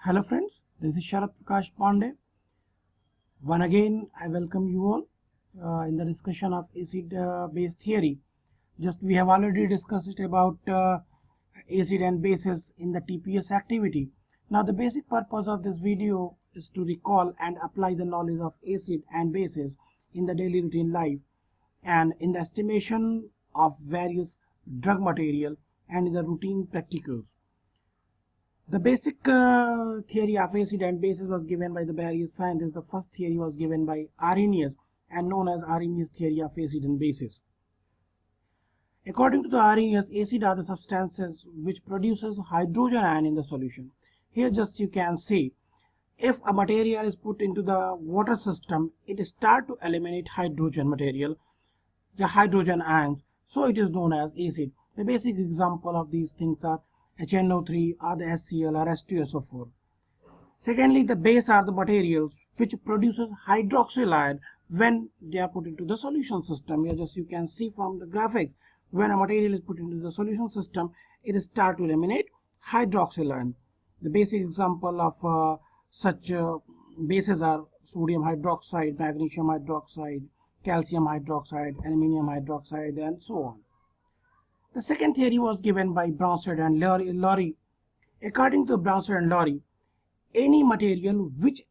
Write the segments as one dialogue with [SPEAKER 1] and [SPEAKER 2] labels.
[SPEAKER 1] Hello friends, this is Sharad Prakash Pandey. Once again, I welcome you all in the discussion of acid-base theory. Just we have already discussed it about acid and bases in the TPS activity. Now the basic purpose of this video is to recall and apply the knowledge of acid and bases in the daily routine life and in the estimation of various drug material and in the routine practicals. The basic theory of acid and bases was given by the various scientists. The first theory was given by Arrhenius and known as Arrhenius theory of acid and bases. According to the Arrhenius, acid are the substances which produces hydrogen ion in the solution. Here just you can see, if a material is put into the water system, it start to eliminate hydrogen material, the hydrogen ions, so it is known as acid. The basic example of these things are HNO3 or the HCl or H2SO4. Secondly, the base are the materials which produces hydroxyl ion when they are put into the solution system. Here just you can see from the graphics, when a material is put into the solution system, it starts to eliminate hydroxyl ion. The basic example of such bases are sodium hydroxide, magnesium hydroxide, calcium hydroxide, aluminium hydroxide, and so on. The second theory was given by Bronsted and Lowry. According to Bronsted and Lowry, any material which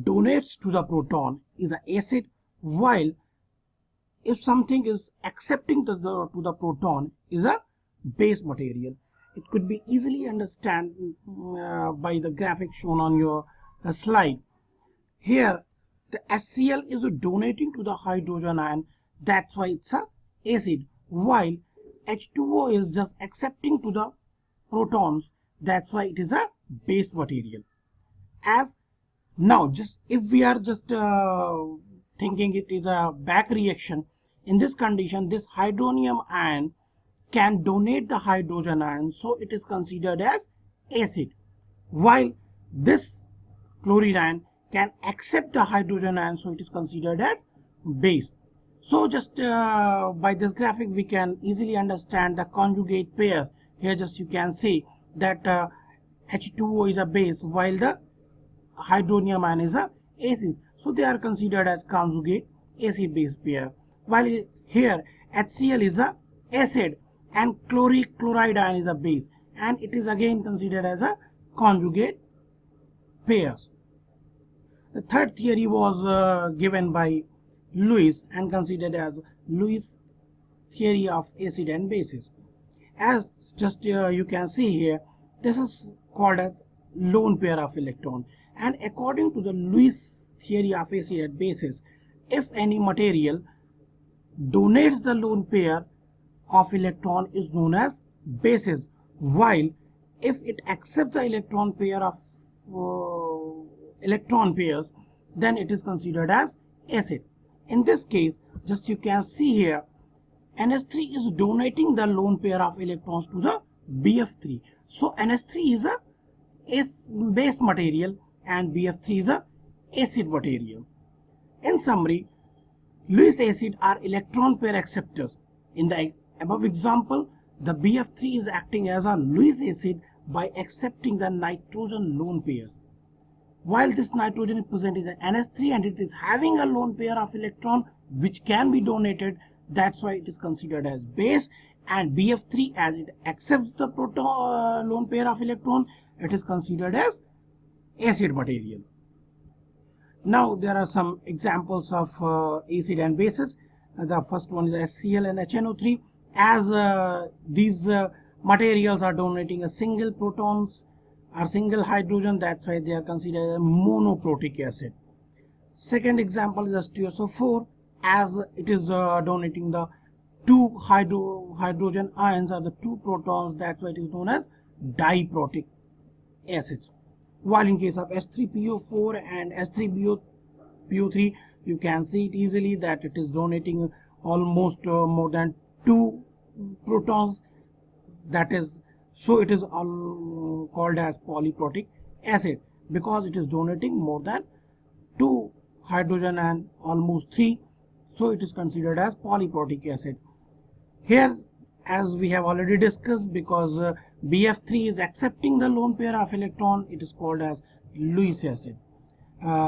[SPEAKER 1] donates to the proton is an acid, while if something is accepting to the proton is a base material. It could be easily understood by the graphic shown on your slide. Here, the HCl is donating to the hydrogen ion, that's why it's a acid, while H2O is just accepting to the protons, that's why it is a base material. As now, just if we are just thinking it is a back reaction, in this condition this hydronium ion can donate the hydrogen ion, so it is considered as acid, while this chlorine ion can accept the hydrogen ion, so it is considered as base. So just by this graphic we can easily understand the conjugate pair. Here just you can see that H2O is a base while the hydronium ion is a acid. So they are considered as conjugate acid-base pair. While here HCl is a acid and chloride ion is a base, and it is again considered as a conjugate pairs. The third theory was given by Lewis and considered as Lewis theory of acid and bases. As just you can see here, this is called as lone pair of electron, and according to the Lewis theory of acid and bases, if any material donates the lone pair of electron is known as bases, while if it accepts the electron pair of electron pairs, then it is considered as acid. In this case, just you can see here, NH3 is donating the lone pair of electrons to the BF3. So NH3 is a base material and BF3 is a acid material. In summary, Lewis acid are electron pair acceptors. In the above example, the BF3 is acting as a Lewis acid by accepting the nitrogen lone pairs. While this nitrogen is present in the NH3 and it is having a lone pair of electron which can be donated, that's why it is considered as base, and BF3 as it accepts the proton lone pair of electron, it is considered as acid material. Now there are some examples of acid and bases. The first one is HCl and HNO3. As these materials are donating a single protons or single hydrogen, that's why they are considered a monoprotic acid. Second example is H2SO4, as it is donating the two hydrogen ions or the two protons, that's why it is known as diprotic acids. While in case of H3PO4 and H3PO3, you can see it easily that it is donating almost more than two protons, that is, so it is all called as polyprotic acid because it is donating more than two hydrogen and almost three, so it is considered as polyprotic acid. Here, as we have already discussed, because BF3 is accepting the lone pair of electron. It is called as Lewis acid.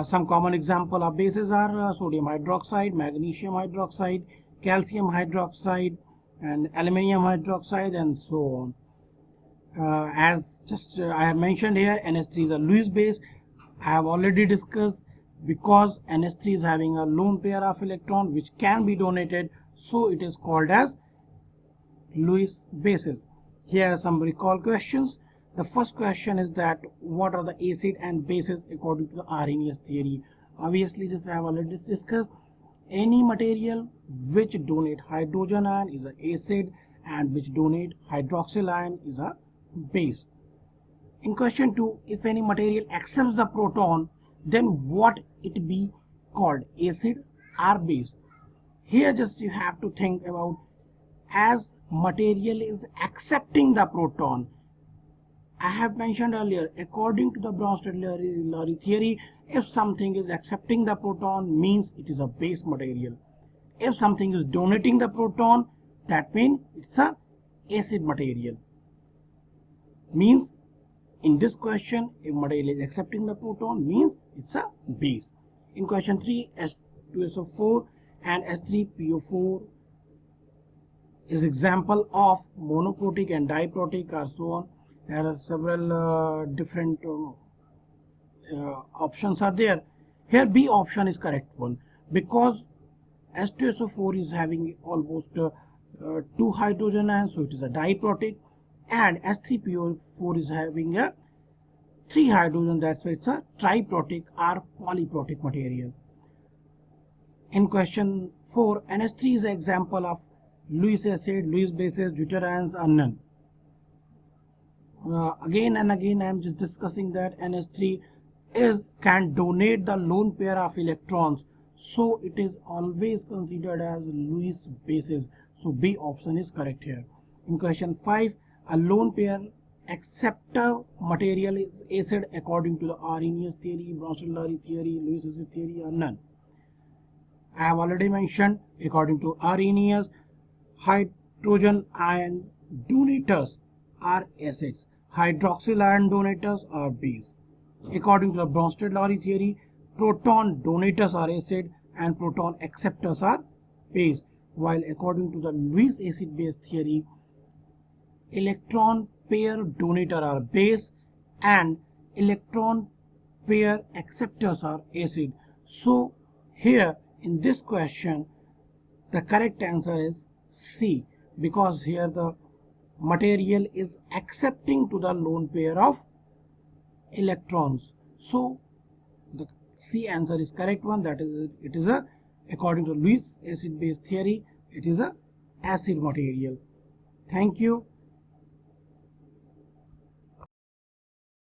[SPEAKER 1] Some common example of bases are sodium hydroxide, magnesium hydroxide, calcium hydroxide, and aluminium hydroxide, and so on. As just I have mentioned here, NH3 is a Lewis base. I have already discussed, because NH3 is having a lone pair of electron which can be donated, so it is called as Lewis bases. Here are some recall questions. The first question is that what are the acid and bases according to the Arrhenius theory? Obviously, just I have already discussed, any material which donate hydrogen ion is an acid, and which donate hydroxyl ion is a base. In question 2, if any material accepts the proton, then what it be called, acid or base? Here just you have to think about, as material is accepting the proton. I have mentioned earlier, according to the Bronsted-Lowry theory, if something is accepting the proton, means it is a base material. If something is donating the proton, that means it's a acid material. Means in this question, if material is accepting the proton, means it's a base. In question 3, S2SO4 and S3PO4 is example of monoprotic and diprotic, or so on. There are several different options are there. Here B option is correct one, because S2SO4 is having almost 2 hydrogen ions, so it is a diprotic, and S3PO4 is having a 3 hydrogen, that's why it's a triprotic or polyprotic material. In question 4, NH3 is an example of Lewis acid, Lewis bases, deuterions are none. Again and again I am just discussing that NH3 can donate the lone pair of electrons, so it is always considered as Lewis bases. So B option is correct here. In question 5, a lone pair acceptor material is acid according to the Arrhenius theory, Bronsted-Lowry theory, Lewis acid theory, or none. I have already mentioned, according to Arrhenius, hydrogen ion donators are acids, hydroxyl ion donators are base. According to the Bronsted-Lowry theory, proton donators are acid and proton acceptors are base, while according to the Lewis acid base theory, electron pair donator are base and electron pair acceptors are acid. So here in this question, the correct answer is C, because here the material is accepting to the lone pair of electrons. So the C answer is correct one, that is, it is a, according to Lewis acid base theory, it is a acid material. Thank you.